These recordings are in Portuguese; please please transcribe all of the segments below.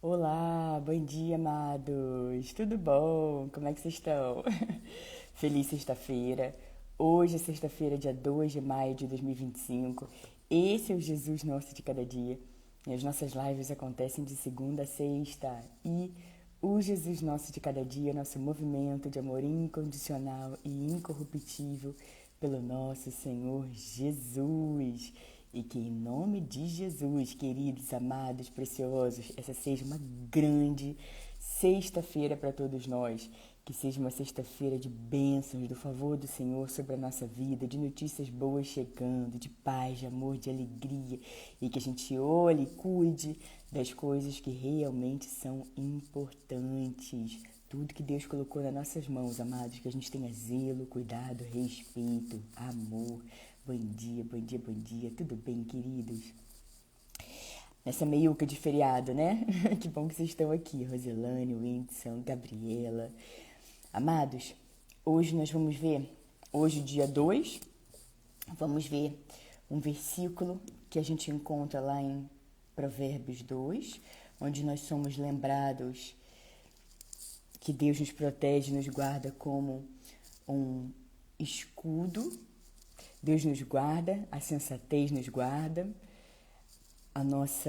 Olá, bom dia, amados. Tudo bom? Como é que vocês estão? Feliz sexta-feira. Hoje é sexta-feira, dia 2 de maio de 2025. Esse é o Jesus Nosso de Cada Dia. E as nossas lives acontecem de segunda a sexta. E o Jesus Nosso de Cada Dia é nosso movimento de amor incondicional e incorruptível pelo nosso Senhor Jesus. E que em nome de Jesus, queridos, amados, preciosos, essa seja uma grande sexta-feira para todos nós. Que seja uma sexta-feira de bênçãos, do favor do Senhor sobre a nossa vida, de notícias boas chegando, de paz, de amor, de alegria. E que a gente olhe e cuide das coisas que realmente são importantes. Tudo que Deus colocou nas nossas mãos, amados, que a gente tenha zelo, cuidado, respeito, amor. Bom dia, bom dia, bom dia. Tudo bem, queridos? Nessa meiuca de feriado, né? Que bom que vocês estão aqui. Roselane, Whindersson, Gabriela. Amados, hoje nós vamos ver, hoje dia 2, vamos ver um versículo que a gente encontra lá em Provérbios 2, onde nós somos lembrados que Deus nos protege, nos guarda como um escudo. Deus nos guarda, a sensatez nos guarda, nós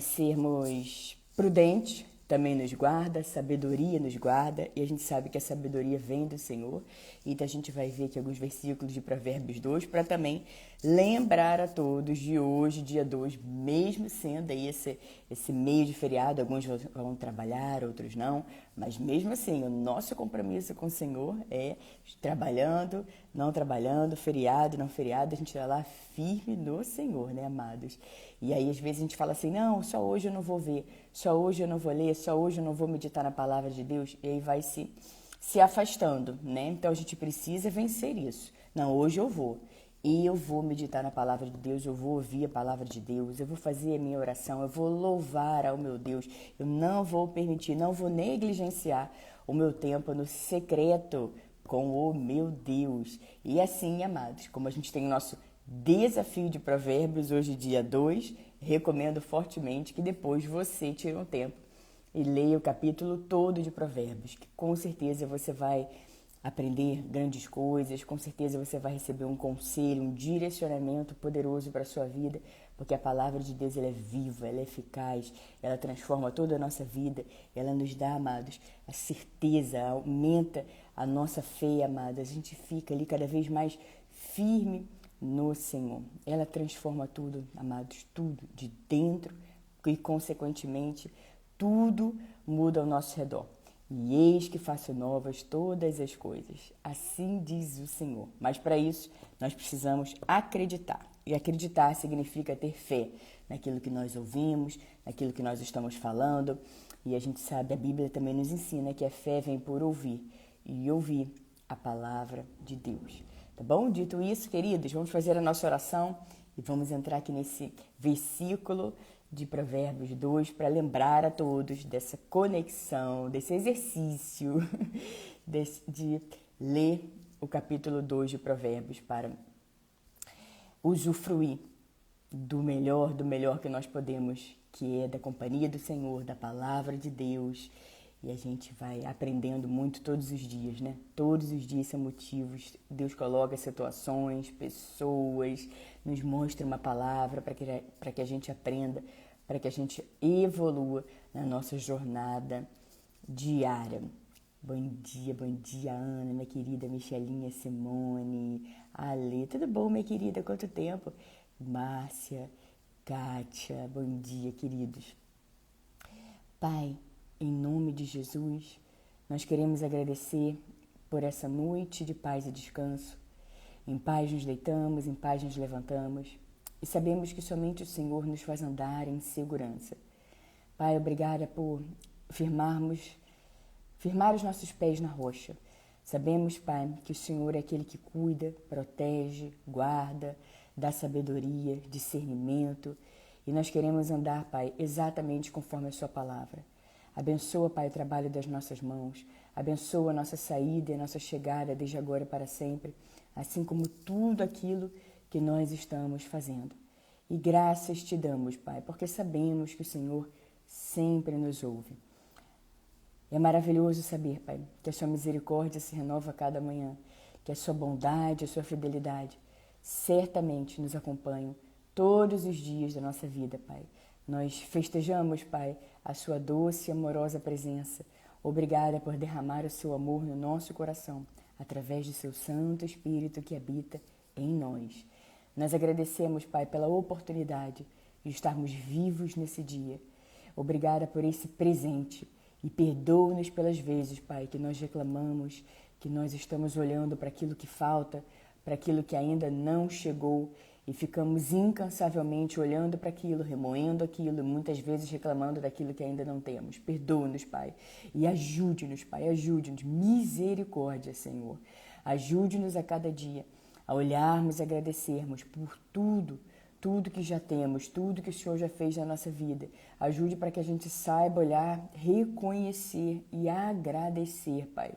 sermos prudentes também nos guarda, a sabedoria nos guarda, e a gente sabe que a sabedoria vem do Senhor. Então a gente vai ver aqui alguns versículos de Provérbios 2 para também lembrar a todos de hoje, dia 2, mesmo sendo aí esse meio de feriado, alguns vão trabalhar, outros não, mas mesmo assim, o nosso compromisso com o Senhor é trabalhando, não trabalhando, feriado, não feriado, a gente vai lá firme no Senhor, né, amados? E aí, às vezes, a gente fala assim, não, só hoje eu não vou ver, só hoje eu não vou ler, só hoje eu não vou meditar na palavra de Deus, e aí vai se afastando, né? Então, a gente precisa vencer isso. Não, hoje eu vou. E eu vou meditar na palavra de Deus, eu vou ouvir a palavra de Deus, eu vou fazer a minha oração, eu vou louvar ao meu Deus. Eu não vou permitir, não vou negligenciar o meu tempo no secreto com o meu Deus. E assim, amados, como a gente tem o nosso desafio de Provérbios, hoje dia 2, recomendo fortemente que depois você tire um tempo e leia o capítulo todo de Provérbios, que com certeza você vai aprender grandes coisas, com certeza você vai receber um conselho, um direcionamento poderoso para a sua vida, porque a palavra de Deus ela é viva, ela é eficaz, ela transforma toda a nossa vida, ela nos dá, amados, a certeza, aumenta a nossa fé, amados, a gente fica ali cada vez mais firme no Senhor. Ela transforma tudo, amados, tudo de dentro e, consequentemente, tudo muda ao nosso redor. E eis que faço novas todas as coisas. Assim diz o Senhor. Mas para isso, nós precisamos acreditar. E acreditar significa ter fé naquilo que nós ouvimos, naquilo que nós estamos falando. E a gente sabe, a Bíblia também nos ensina que a fé vem por ouvir. E ouvir a palavra de Deus. Tá bom? Dito isso, queridos, vamos fazer a nossa oração e vamos entrar aqui nesse versículo de Provérbios 2 para lembrar a todos dessa conexão, desse exercício de ler o capítulo 2 de Provérbios para usufruir do melhor que nós podemos, que é da companhia do Senhor, da palavra de Deus. E a gente vai aprendendo muito todos os dias, né? Todos os dias são motivos. Deus coloca situações, pessoas, nos mostra uma palavra para que a gente aprenda, para que a gente evolua na nossa jornada diária. Bom dia, Ana, minha querida Michelinha, Simone, Ale. Tudo bom, minha querida? Quanto tempo? Márcia, Kátia, bom dia, queridos. Pai, em nome de Jesus, nós queremos agradecer por essa noite de paz e descanso. Em paz nos deitamos, em paz nos levantamos e sabemos que somente o Senhor nos faz andar em segurança. Pai, obrigada por firmar os nossos pés na rocha. Sabemos, Pai, que o Senhor é aquele que cuida, protege, guarda, dá sabedoria, discernimento. E nós queremos andar, Pai, exatamente conforme a sua palavra. Abençoa, Pai, o trabalho das nossas mãos. Abençoa a nossa saída e a nossa chegada desde agora para sempre, assim como tudo aquilo que nós estamos fazendo. E graças te damos, Pai, porque sabemos que o Senhor sempre nos ouve. É maravilhoso saber, Pai, que a sua misericórdia se renova a cada manhã, que a sua bondade, a sua fidelidade certamente nos acompanham todos os dias da nossa vida, Pai. Nós festejamos, Pai, a sua doce e amorosa presença. Obrigada por derramar o seu amor no nosso coração, através do seu Santo Espírito que habita em nós. Nós agradecemos, Pai, pela oportunidade de estarmos vivos nesse dia. Obrigada por esse presente e perdoa-nos pelas vezes, Pai, que nós reclamamos, que nós estamos olhando para aquilo que falta, para aquilo que ainda não chegou e ficamos incansavelmente olhando para aquilo, remoendo aquilo, muitas vezes reclamando daquilo que ainda não temos. Perdoa-nos, Pai, e ajude-nos, Pai, ajude-nos. Misericórdia, Senhor. Ajude-nos a cada dia a olharmos e agradecermos por tudo que já temos, tudo que o Senhor já fez na nossa vida. Ajude para que a gente saiba olhar, reconhecer e agradecer, Pai,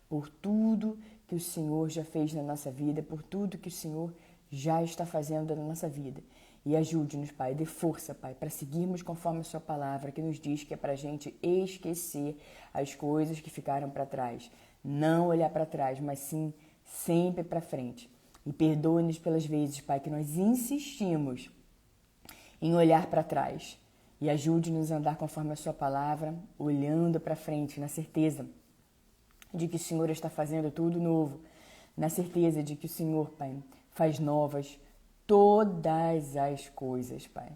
por tudo que o Senhor já fez na nossa vida, por tudo que o Senhor já está fazendo na nossa vida. E ajude-nos, Pai, dê força, Pai, para seguirmos conforme a sua palavra, que nos diz que é para a gente esquecer as coisas que ficaram para trás. Não olhar para trás, mas sim sempre para frente. E perdoe-nos pelas vezes, Pai, que nós insistimos em olhar para trás. E ajude-nos a andar conforme a sua palavra, olhando para frente, na certeza de que o Senhor está fazendo tudo novo, na certeza de que o Senhor, Pai, faz novas todas as coisas, Pai.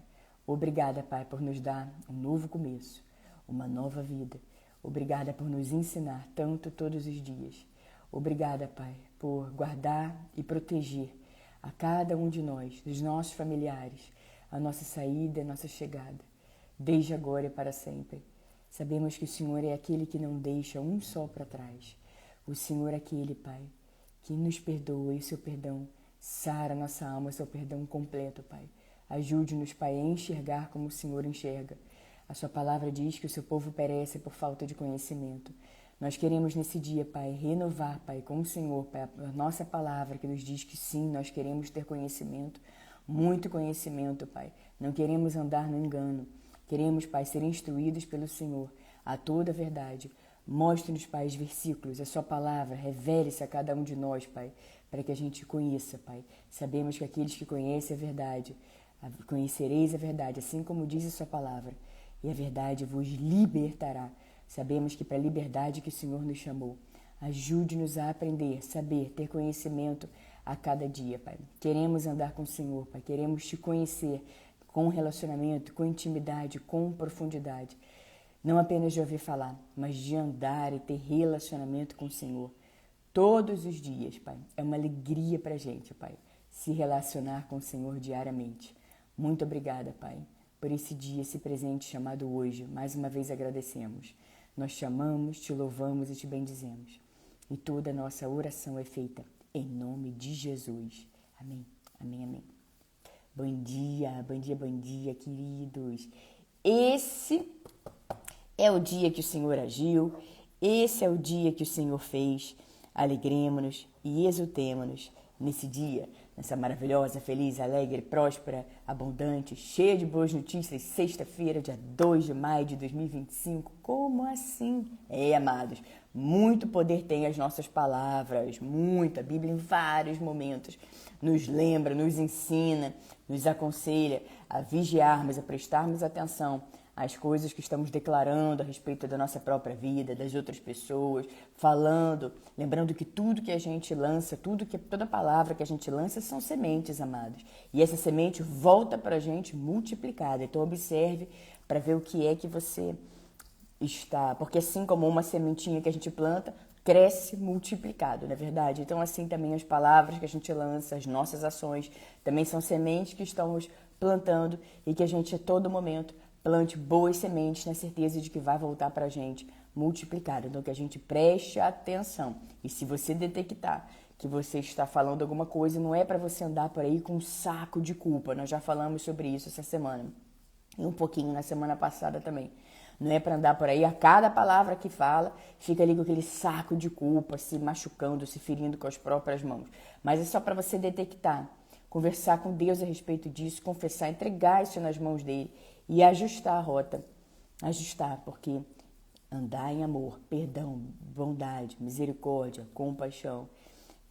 Obrigada, Pai, por nos dar um novo começo, uma nova vida. Obrigada por nos ensinar tanto todos os dias. Obrigada, Pai, por guardar e proteger a cada um de nós, dos nossos familiares, a nossa saída, a nossa chegada, desde agora e para sempre. Sabemos que o Senhor é aquele que não deixa um só para trás. O Senhor é aquele, Pai, que nos perdoa e o seu perdão sara a nossa alma, o seu perdão completo, Pai. Ajude-nos, Pai, a enxergar como o Senhor enxerga. A sua palavra diz que o seu povo perece por falta de conhecimento. Nós queremos nesse dia, Pai, renovar, Pai, com o Senhor, Pai, a nossa palavra que nos diz que sim, nós queremos ter conhecimento, muito conhecimento, Pai. Não queremos andar no engano. Queremos, Pai, ser instruídos pelo Senhor a toda a verdade. Mostre-nos, Pai, os versículos, a sua palavra, revele-se a cada um de nós, Pai, para que a gente conheça, Pai. Sabemos que aqueles que conhecem a verdade, conhecereis a verdade, assim como diz a sua palavra, e a verdade vos libertará. Sabemos que para a liberdade que o Senhor nos chamou. Ajude-nos a aprender, saber, ter conhecimento a cada dia, Pai. Queremos andar com o Senhor, Pai. Queremos te conhecer com relacionamento, com intimidade, com profundidade. Não apenas de ouvir falar, mas de andar e ter relacionamento com o Senhor. Todos os dias, Pai. É uma alegria para a gente, Pai, se relacionar com o Senhor diariamente. Muito obrigada, Pai, por esse dia, esse presente chamado hoje. Mais uma vez agradecemos. Nós te amamos, te louvamos e te bendizemos. E toda a nossa oração é feita em nome de Jesus. Amém, amém, amém. Bom dia, bom dia, bom dia, queridos. Esse é o dia que o Senhor agiu, esse é o dia que o Senhor fez. Alegremos-nos e exultemo-nos nesse dia, nessa maravilhosa, feliz, alegre, próspera, abundante, cheia de boas notícias, sexta-feira, dia 2 de maio de 2025. Como assim? Amados, muito poder tem as nossas palavras, muito. A Bíblia em vários momentos nos lembra, nos ensina, nos aconselha a vigiarmos, a prestarmos atenção às coisas que estamos declarando a respeito da nossa própria vida, das outras pessoas, falando, lembrando que tudo que a gente lança, toda palavra que a gente lança são sementes, amados. E essa semente volta para a gente multiplicada. Então observe para ver o que é que você está, porque assim como uma sementinha que a gente planta, cresce multiplicado, não é verdade? Então assim também as palavras que a gente lança, as nossas ações, também são sementes que estamos plantando e que a gente a todo momento plante boas sementes na certeza de que vai voltar para a gente multiplicado. Então que a gente preste atenção. E se você detectar que você está falando alguma coisa, não é para você andar por aí com um saco de culpa. Nós já falamos sobre isso essa semana. E um pouquinho na semana passada também. Não é para andar por aí a cada palavra que fala, fica ali com aquele saco de culpa, se machucando, se ferindo com as próprias mãos. Mas é só para você detectar conversar com Deus a respeito disso, confessar, entregar isso nas mãos dele e ajustar a rota. Ajustar, porque andar em amor, perdão, bondade, misericórdia, compaixão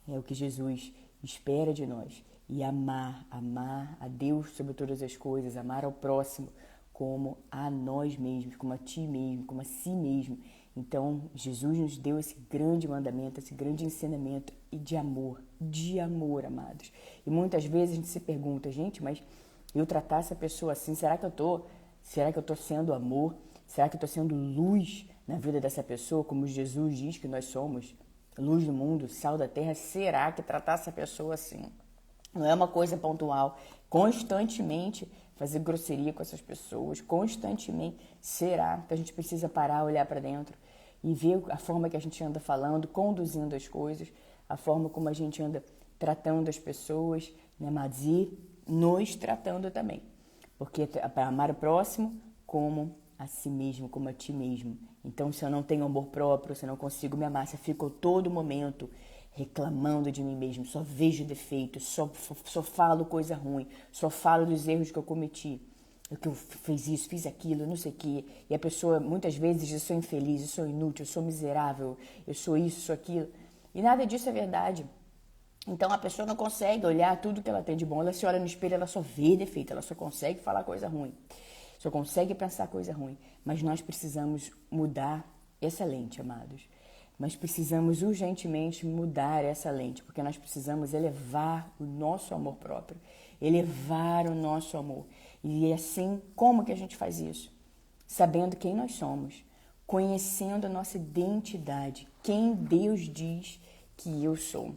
é o que Jesus espera de nós. E amar a Deus sobre todas as coisas, amar ao próximo como a nós mesmos, como a ti mesmo, como a si mesmo. Então, Jesus nos deu esse grande mandamento, esse grande ensinamento e de amor, amados. E muitas vezes a gente se pergunta, gente, mas eu tratar essa pessoa assim, será que eu tô sendo amor? Será que eu tô sendo luz na vida dessa pessoa, como Jesus diz que nós somos? Luz do mundo, sal da terra. Será que tratar essa pessoa assim não é uma coisa pontual? Constantemente fazer grosseria com essas pessoas, constantemente. Será que a gente precisa parar, olhar para dentro e ver a forma que a gente anda falando, conduzindo as coisas, a forma como a gente anda tratando as pessoas, né, mas e nos tratando também. Porque é para amar o próximo como a si mesmo, como a ti mesmo. Então, se eu não tenho amor próprio, se eu não consigo me amar, se eu fico todo momento reclamando de mim mesmo, só vejo defeitos, só falo coisa ruim, só falo dos erros que eu cometi, que eu fiz isso, fiz aquilo, não sei o quê, e a pessoa muitas vezes diz, eu sou infeliz, eu sou inútil, eu sou miserável, eu sou isso, sou aquilo, e nada disso é verdade. Então a pessoa não consegue olhar tudo que ela tem de bom, ela se olha no espelho, ela só vê defeito, ela só consegue falar coisa ruim, só consegue pensar coisa ruim, mas nós precisamos mudar essa lente, amados. Nós precisamos urgentemente mudar essa lente, porque nós precisamos elevar o nosso amor próprio, elevar o nosso amor. E assim, como que a gente faz isso? Sabendo quem nós somos, conhecendo a nossa identidade, quem Deus diz que eu sou.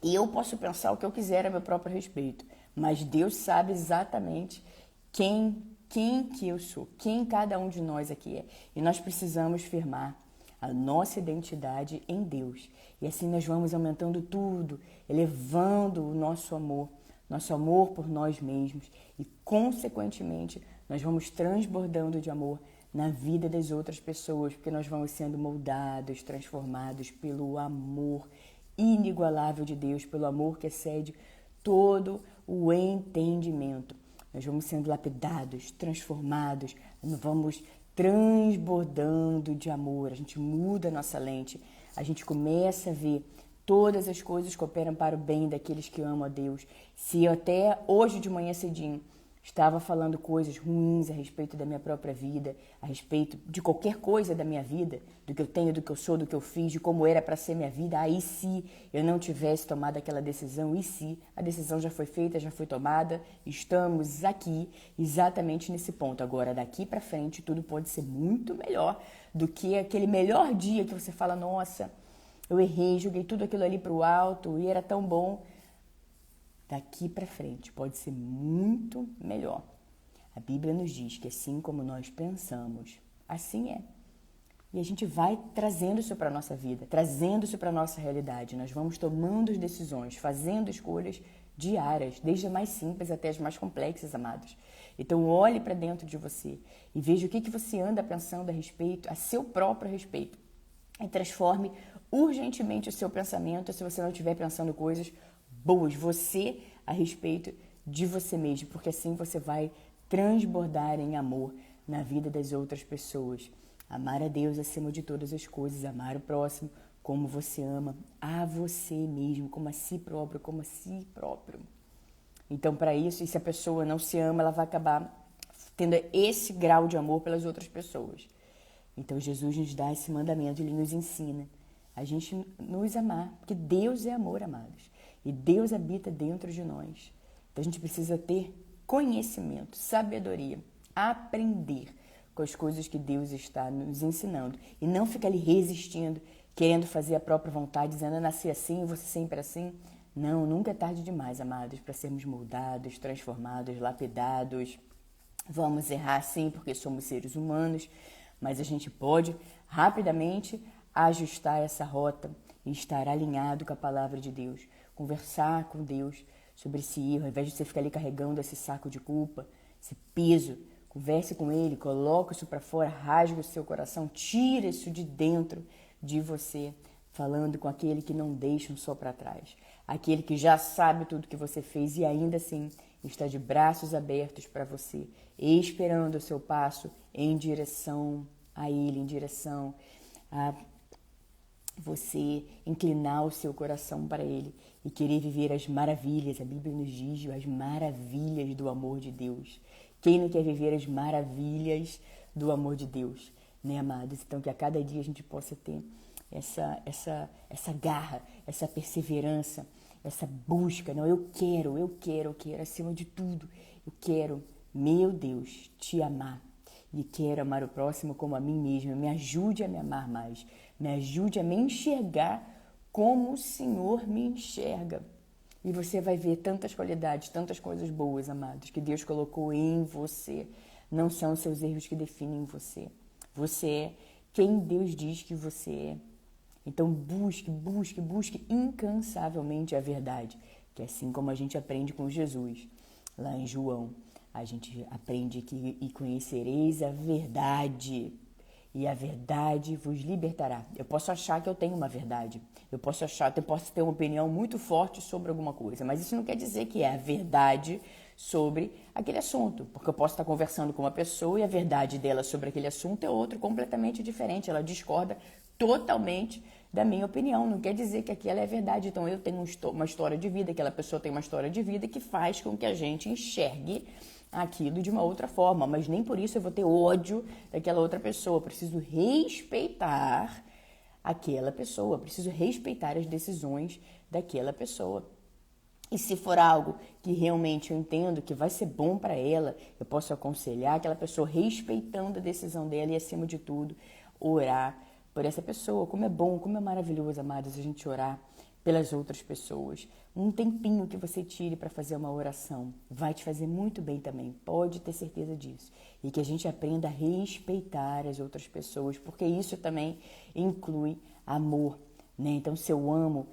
E eu posso pensar o que eu quiser a meu próprio respeito, mas Deus sabe exatamente quem que eu sou, quem cada um de nós aqui é. E nós precisamos firmar a nossa identidade em Deus. E assim nós vamos aumentando tudo, elevando o nosso amor por nós mesmos e, consequentemente, nós vamos transbordando de amor na vida das outras pessoas, porque nós vamos sendo moldados, transformados pelo amor inigualável de Deus, pelo amor que excede todo o entendimento. Nós vamos sendo lapidados, transformados, vamos transbordando de amor, a gente muda a nossa lente, a gente começa a ver todas as coisas que operam para o bem daqueles que amam a Deus. Se eu até hoje de manhã cedinho estava falando coisas ruins a respeito da minha própria vida, a respeito de qualquer coisa da minha vida, do que eu tenho, do que eu sou, do que eu fiz, de como era para ser minha vida, aí se eu não tivesse tomado aquela decisão, e se a decisão já foi feita, já foi tomada, estamos aqui exatamente nesse ponto. Agora, daqui para frente, tudo pode ser muito melhor do que aquele melhor dia que você fala, nossa, eu errei, joguei tudo aquilo ali para o alto e era tão bom. Daqui para frente pode ser muito melhor. A Bíblia nos diz que assim como nós pensamos, assim é. E a gente vai trazendo isso para a nossa vida, trazendo isso para a nossa realidade. Nós vamos tomando as decisões, fazendo escolhas diárias, desde as mais simples até as mais complexas, amados. Então olhe para dentro de você e veja o que você anda pensando a respeito, a seu próprio respeito. E transforme urgentemente o seu pensamento se você não estiver pensando coisas boas, você a respeito de você mesmo, porque assim você vai transbordar em amor na vida das outras pessoas. Amar a Deus acima de todas as coisas, amar o próximo como você ama a você mesmo, como a si próprio, como a si próprio. Então, para isso, e se a pessoa não se ama, ela vai acabar tendo esse grau de amor pelas outras pessoas. Então, Jesus nos dá esse mandamento, Ele nos ensina a gente nos amar, porque Deus é amor, amados. E Deus habita dentro de nós. Então a gente precisa ter conhecimento, sabedoria, aprender com as coisas que Deus está nos ensinando. E não ficar ali resistindo, querendo fazer a própria vontade, dizendo eu nasci assim, eu vou ser sempre assim. Não, nunca é tarde demais, amados, para sermos moldados, transformados, lapidados. Vamos errar sim, porque somos seres humanos, mas a gente pode rapidamente ajustar essa rota e estar alinhado com a palavra de Deus. Conversar com Deus sobre esse erro, ao invés de você ficar ali carregando esse saco de culpa, esse peso, converse com Ele, coloque isso para fora, rasgue o seu coração, tire isso de dentro de você, falando com aquele que não deixa um só para trás, aquele que já sabe tudo que você fez e ainda assim está de braços abertos para você, esperando o seu passo em direção a Ele, em direção a você inclinar o seu coração para Ele e querer viver as maravilhas. A Bíblia nos diz as maravilhas do amor de Deus. Quem não quer viver as maravilhas do amor de Deus, né, amados? Então, que a cada dia a gente possa ter essa garra, essa perseverança, essa busca. Não, eu quero, acima de tudo, eu quero, meu Deus, te amar. E quero amar o próximo como a mim mesma. Me ajude a me amar mais. Me ajude a me enxergar como o Senhor me enxerga. E você vai ver tantas qualidades, tantas coisas boas, amados, que Deus colocou em você. Não são os seus erros que definem você. Você é quem Deus diz que você é. Então busque incansavelmente a verdade. Que assim como a gente aprende com Jesus, lá em João, a gente aprende que e conhecereis a verdade, e a verdade vos libertará. Eu posso achar que eu tenho uma verdade, eu posso ter uma opinião muito forte sobre alguma coisa, mas isso não quer dizer que é a verdade sobre aquele assunto, porque eu posso estar conversando com uma pessoa e a verdade dela sobre aquele assunto é outra completamente diferente, ela discorda totalmente da minha opinião, não quer dizer que aquela é verdade. Então eu tenho uma história de vida, aquela pessoa tem uma história de vida que faz com que a gente enxergue aquilo de uma outra forma, mas nem por isso eu vou ter ódio daquela outra pessoa. Eu preciso respeitar aquela pessoa, preciso respeitar as decisões daquela pessoa. E se for algo que realmente eu entendo que vai ser bom para ela, eu posso aconselhar aquela pessoa respeitando a decisão dela e, acima de tudo, orar por essa pessoa. Como é bom, como é maravilhoso, amados, a gente orar pelas outras pessoas. Um tempinho que você tire para fazer uma oração vai te fazer muito bem também, pode ter certeza disso. E que a gente aprenda a respeitar as outras pessoas, porque isso também inclui amor, né? Então, se eu amo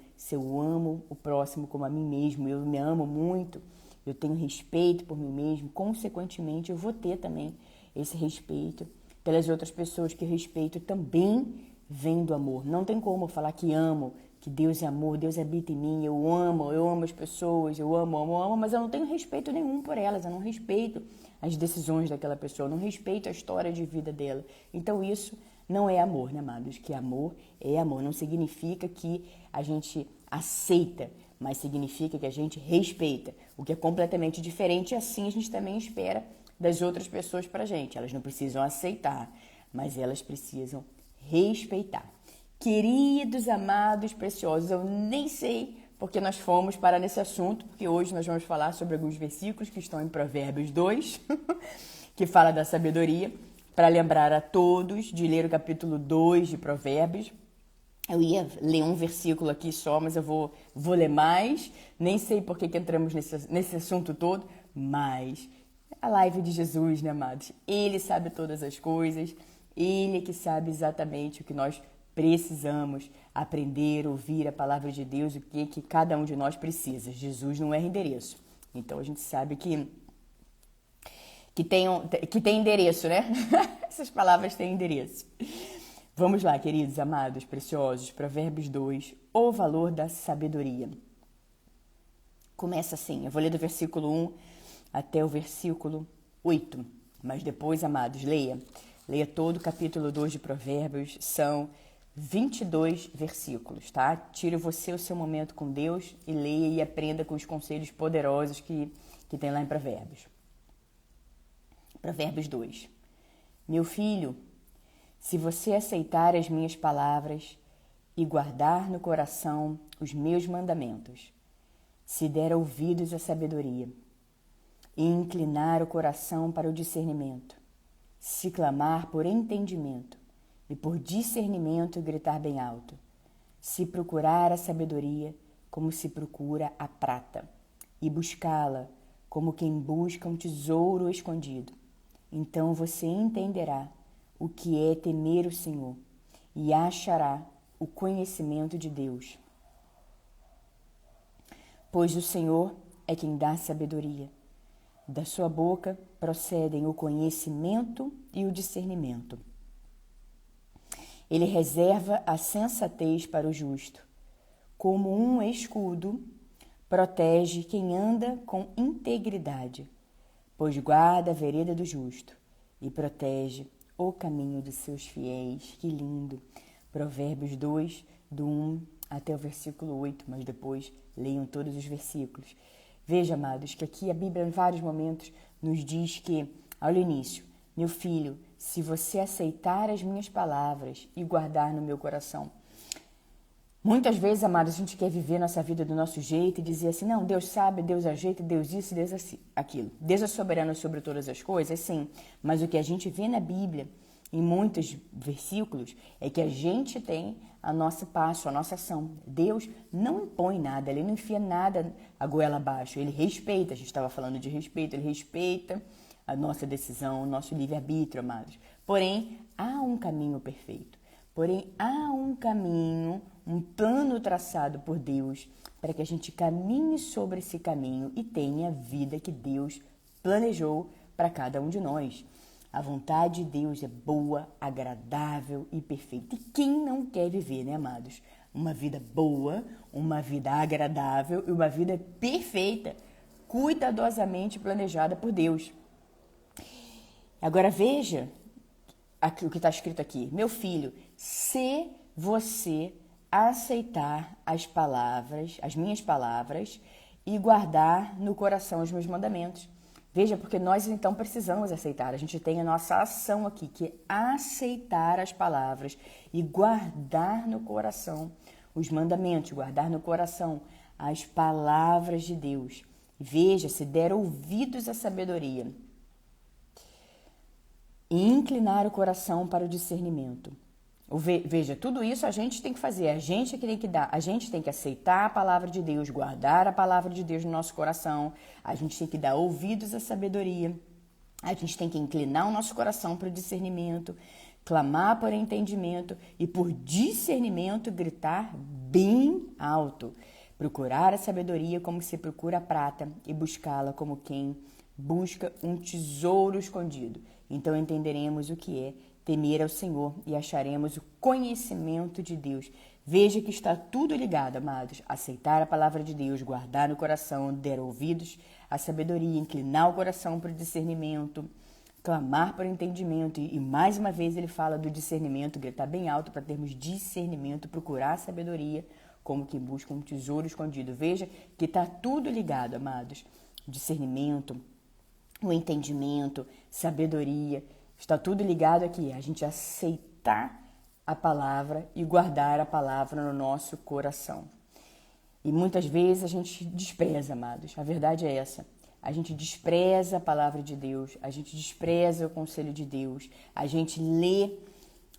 o próximo como a mim mesmo, eu me amo muito, eu tenho respeito por mim mesmo, consequentemente eu vou ter também esse respeito pelas outras pessoas, que respeito também vem do amor. Não tem como eu falar que amo, que Deus é amor, Deus habita em mim, eu amo as pessoas, eu amo, mas eu não tenho respeito nenhum por elas, eu não respeito as decisões daquela pessoa, eu não respeito a história de vida dela. Então isso não é amor, né, amados? Que amor é amor, não significa que a gente aceita, mas significa que a gente respeita, o que é completamente diferente, e assim a gente também espera das outras pessoas pra gente. Elas não precisam aceitar, mas elas precisam respeitar. Queridos, amados, preciosos, eu nem sei porque nós fomos parar nesse assunto, porque hoje nós vamos falar sobre alguns versículos que estão em Provérbios 2, que fala da sabedoria, para lembrar a todos de ler o capítulo 2 de Provérbios. Eu ia ler um versículo aqui só, mas eu vou ler mais, nem sei por que entramos nesse assunto todo, mas a live de Jesus, né, amados? Ele sabe todas as coisas, ele é que sabe exatamente o que nós precisamos aprender, ouvir a palavra de Deus, o que cada um de nós precisa. Jesus não erra endereço. Então a gente sabe que tem endereço, né? Essas palavras têm endereço. Vamos lá, queridos, amados, preciosos, Provérbios 2, o valor da sabedoria. Começa assim, eu vou ler do versículo 1 até o versículo 8, mas depois, amados, leia todo o capítulo 2 de Provérbios, são 22 versículos, tá? Tire você o seu momento com Deus e leia e aprenda com os conselhos poderosos que tem lá em Provérbios. Provérbios 2. Meu filho, se você aceitar as minhas palavras e guardar no coração os meus mandamentos, se der ouvidos à sabedoria e inclinar o coração para o discernimento, se clamar por entendimento e por discernimento gritar bem alto, se procurar a sabedoria como se procura a prata e buscá-la como quem busca um tesouro escondido, então você entenderá o que é temer o Senhor e achará o conhecimento de Deus. Pois o Senhor é quem dá sabedoria. Da sua boca procedem o conhecimento e o discernimento. Ele reserva a sensatez para o justo. Como um escudo, protege quem anda com integridade, pois guarda a vereda do justo e protege o caminho de seus fiéis. Que lindo! Provérbios 2, do 1 até o versículo 8, mas depois leiam todos os versículos. Veja, amados, que aqui a Bíblia em vários momentos nos diz que, ao início, meu filho, se você aceitar as minhas palavras e guardar no meu coração. Muitas vezes, amados, a gente quer viver nossa vida do nosso jeito e dizer assim, não, Deus sabe, Deus ajeita, Deus isso, Deus aquilo. Deus é soberano sobre todas as coisas, sim, mas o que a gente vê na Bíblia, em muitos versículos, é que a gente tem a nosso passo, a nossa ação. Deus não impõe nada, Ele não enfia nada a goela abaixo, Ele respeita, a gente estava falando de respeito, Ele respeita a nossa decisão, o nosso livre-arbítrio, amados. Porém, há um caminho perfeito. Porém, há um caminho, um plano traçado por Deus para que a gente caminhe sobre esse caminho e tenha a vida que Deus planejou para cada um de nós. A vontade de Deus é boa, agradável e perfeita. E quem não quer viver, né, amados? Uma vida boa, uma vida agradável e uma vida perfeita, cuidadosamente planejada por Deus. Agora veja o que está escrito aqui. Meu filho, se você aceitar as palavras, as minhas palavras, e guardar no coração os meus mandamentos. Veja, porque nós então precisamos aceitar. A gente tem a nossa ação aqui, que é aceitar as palavras e guardar no coração os mandamentos, guardar no coração as palavras de Deus. Veja, se der ouvidos à sabedoria e inclinar o coração para o discernimento. Veja, tudo isso a gente tem que fazer, a gente que tem que dar, a gente tem que aceitar a palavra de Deus, guardar a palavra de Deus no nosso coração, a gente tem que dar ouvidos à sabedoria, a gente tem que inclinar o nosso coração para o discernimento, clamar por entendimento e por discernimento gritar bem alto, procurar a sabedoria como se procura a prata e buscá-la como quem busca um tesouro escondido. Então entenderemos o que é temer ao Senhor e acharemos o conhecimento de Deus. Veja que está tudo ligado, amados. Aceitar a palavra de Deus, guardar no coração, dar ouvidos à sabedoria, inclinar o coração para o discernimento, clamar por entendimento. E mais uma vez ele fala do discernimento, gritar bem alto para termos discernimento, procurar a sabedoria como que busca um tesouro escondido. Veja que está tudo ligado, amados. Discernimento, o entendimento, sabedoria, está tudo ligado aqui. A gente aceitar a palavra e guardar a palavra no nosso coração. E muitas vezes a gente despreza, amados. A verdade é essa. A gente despreza a palavra de Deus, a gente despreza o conselho de Deus, a gente lê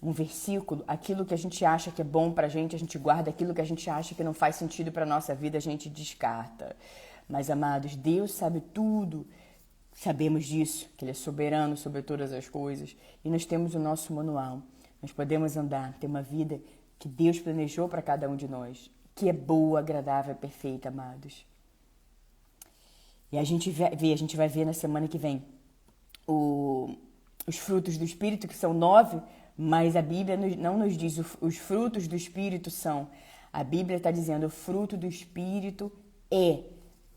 um versículo, aquilo que a gente acha que é bom pra gente, a gente guarda, aquilo que a gente acha que não faz sentido pra nossa vida, a gente descarta. Mas, amados, Deus sabe tudo. Sabemos disso, que Ele é soberano sobre todas as coisas e nós temos o nosso manual. Nós podemos andar, ter uma vida que Deus planejou para cada um de nós, que é boa, agradável e perfeita, amados. E a gente vai ver na semana que vem os frutos do Espírito, que são 9, mas a Bíblia não nos diz os frutos do Espírito são. A Bíblia está dizendo o fruto do Espírito é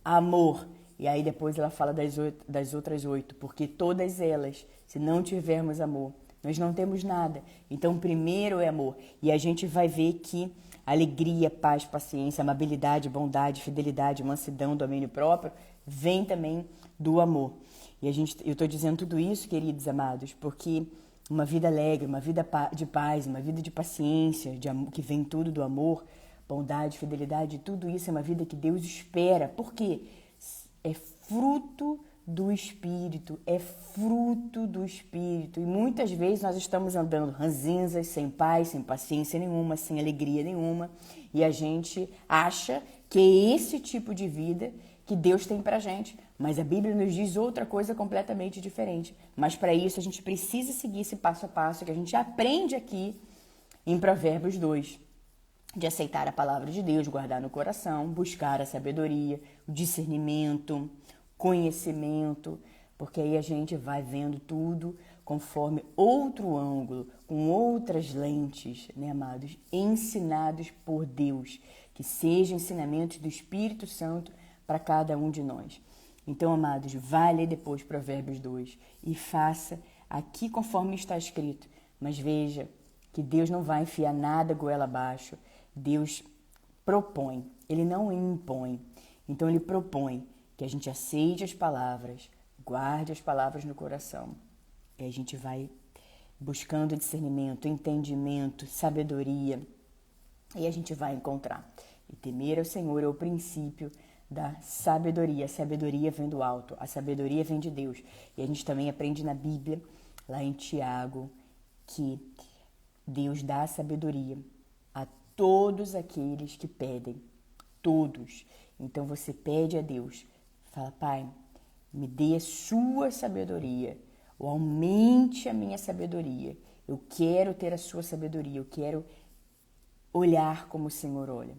amor. E aí depois ela fala das outras 8, porque todas elas, se não tivermos amor, nós não temos nada. Então, primeiro é amor. E a gente vai ver que alegria, paz, paciência, amabilidade, bondade, fidelidade, mansidão, domínio próprio, vem também do amor. E eu estou dizendo tudo isso, queridos amados, porque uma vida alegre, uma vida de paz, uma vida de paciência, de amor, que vem tudo do amor, bondade, fidelidade, tudo isso é uma vida que Deus espera. Por quê? É fruto do Espírito, é fruto do Espírito. E muitas vezes nós estamos andando ranzinzas, sem paz, sem paciência nenhuma, sem alegria nenhuma. E a gente acha que é esse tipo de vida que Deus tem pra gente. Mas a Bíblia nos diz outra coisa completamente diferente. Mas para isso a gente precisa seguir esse passo a passo que a gente aprende aqui em Provérbios 2. De aceitar a palavra de Deus, guardar no coração, buscar a sabedoria, o discernimento, conhecimento, porque aí a gente vai vendo tudo conforme outro ângulo, com outras lentes, né, amados? Ensinados por Deus, que sejam ensinamentos do Espírito Santo para cada um de nós. Então, amados, vai ler depois Provérbios 2 e faça aqui conforme está escrito. Mas veja que Deus não vai enfiar nada goela abaixo. Deus propõe, Ele não impõe. Então, Ele propõe que a gente aceite as palavras, guarde as palavras no coração. E a gente vai buscando discernimento, entendimento, sabedoria. E a gente vai encontrar. E temer ao Senhor é o princípio da sabedoria. A sabedoria vem do alto, a sabedoria vem de Deus. E a gente também aprende na Bíblia, lá em Tiago, que Deus dá sabedoria a todos aqueles que pedem. Todos. Então você pede a Deus, fala, Pai, me dê a sua sabedoria, ou aumente a minha sabedoria. Eu quero ter a sua sabedoria, eu quero olhar como o Senhor olha.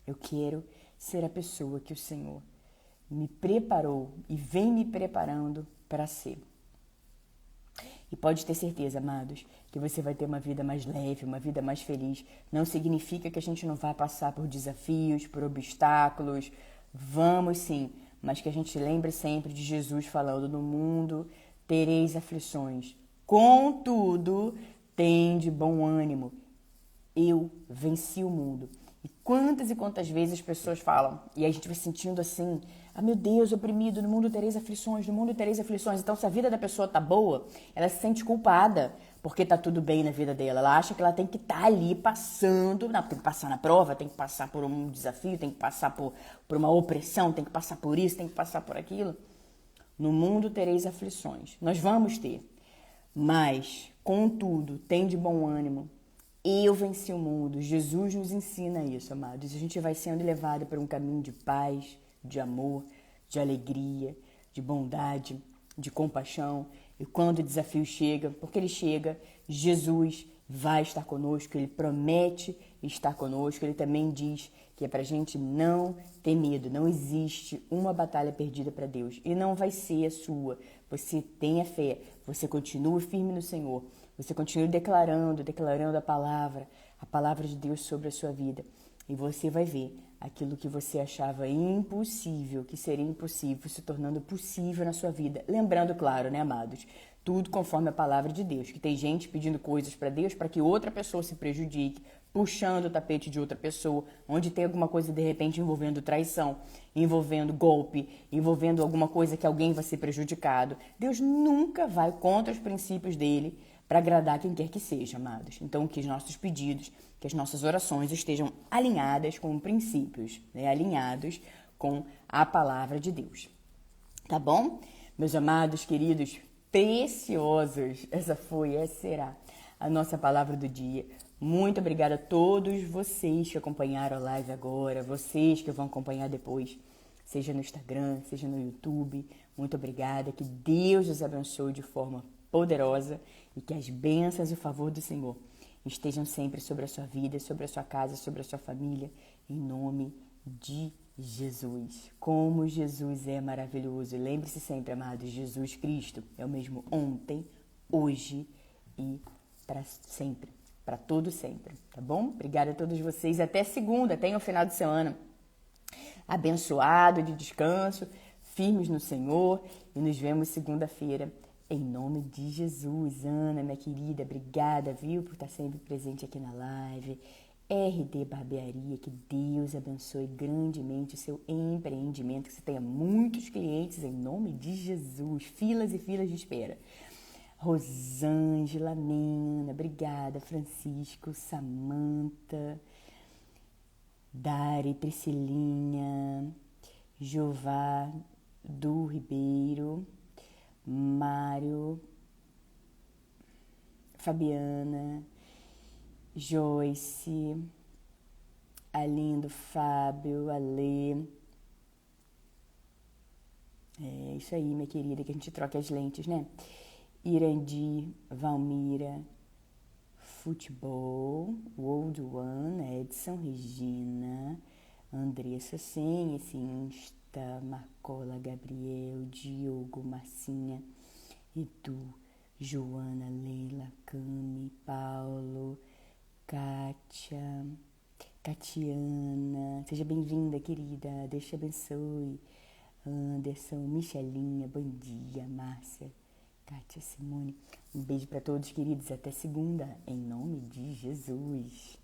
Eu quero ser a pessoa que o Senhor me preparou e vem me preparando para ser. E pode ter certeza, amados, que você vai ter uma vida mais leve, uma vida mais feliz. Não significa que a gente não vai passar por desafios, por obstáculos. Vamos sim, mas que a gente lembre sempre de Jesus falando, no mundo tereis aflições. Contudo, tende bom ânimo. Eu venci o mundo. E quantas vezes as pessoas falam, e a gente vai sentindo assim, meu Deus, oprimido, no mundo tereis aflições, no mundo tereis aflições. Então, se a vida da pessoa tá boa, ela se sente culpada porque tá tudo bem na vida dela. Ela acha que ela tem que estar ali passando, não, tem que passar na prova, tem que passar por um desafio, tem que passar por uma opressão, tem que passar por isso, tem que passar por aquilo. No mundo tereis aflições. Nós vamos ter. Mas, contudo, tem de bom ânimo. Eu venci o mundo. Jesus nos ensina isso, amados. A gente vai sendo levado para um caminho de paz, de amor, de alegria, de bondade, de compaixão. E quando o desafio chega, porque ele chega, Jesus vai estar conosco, ele promete estar conosco. Ele também diz que é para a gente não ter medo. Não existe uma batalha perdida para Deus. E não vai ser a sua. Você tenha fé, você continua firme no Senhor. Você continua declarando a palavra de Deus sobre a sua vida. E você vai ver aquilo que você achava impossível, que seria impossível, se tornando possível na sua vida. Lembrando, claro, né, amados? Tudo conforme a palavra de Deus. Que tem gente pedindo coisas para Deus para que outra pessoa se prejudique, puxando o tapete de outra pessoa, onde tem alguma coisa, de repente, envolvendo traição, envolvendo golpe, envolvendo alguma coisa que alguém vai ser prejudicado. Deus nunca vai contra os princípios dele, para agradar quem quer que seja, amados. Então, que os nossos pedidos, que as nossas orações estejam alinhadas com princípios, né? Alinhados com a palavra de Deus. Tá bom? Meus amados, queridos, preciosos, essa será a nossa palavra do dia. Muito obrigada a todos vocês que acompanharam a live agora, vocês que vão acompanhar depois, seja no Instagram, seja no YouTube. Muito obrigada, que Deus os abençoe de forma poderosa e que as bênçãos e o favor do Senhor estejam sempre sobre a sua vida, sobre a sua casa, sobre a sua família, em nome de Jesus. Como Jesus é maravilhoso. Lembre-se sempre, amados, Jesus Cristo é o mesmo ontem, hoje e para sempre, para todo sempre, tá bom? Obrigada a todos vocês. Até segunda, tenham um final de semana abençoado, de descanso, firmes no Senhor, e nos vemos segunda-feira. Em nome de Jesus. Ana, minha querida, obrigada, viu, por estar sempre presente aqui na live. RD Barbearia, que Deus abençoe grandemente o seu empreendimento, que você tenha muitos clientes em nome de Jesus. Filas e filas de espera. Rosângela, Nena, obrigada. Francisco, Samanta, Dari, Priscilinha, Jová do Ribeiro, Mário, Fabiana, Joyce, Alindo, Fábio, Alê. É isso aí, minha querida, que a gente troca as lentes, né? Irandi, Valmira, Futebol, World One, Edson, Regina, Andressa, sem esse Insta, Marcola, Gabriel, Diogo, Marcinha, Edu, Joana, Leila, Cami, Paulo, Kátia, Tatiana, seja bem-vinda, querida. Deus te abençoe. Anderson, Michelinha, bom dia. Márcia, Kátia, Simone. Um beijo para todos, queridos. Até segunda, em nome de Jesus.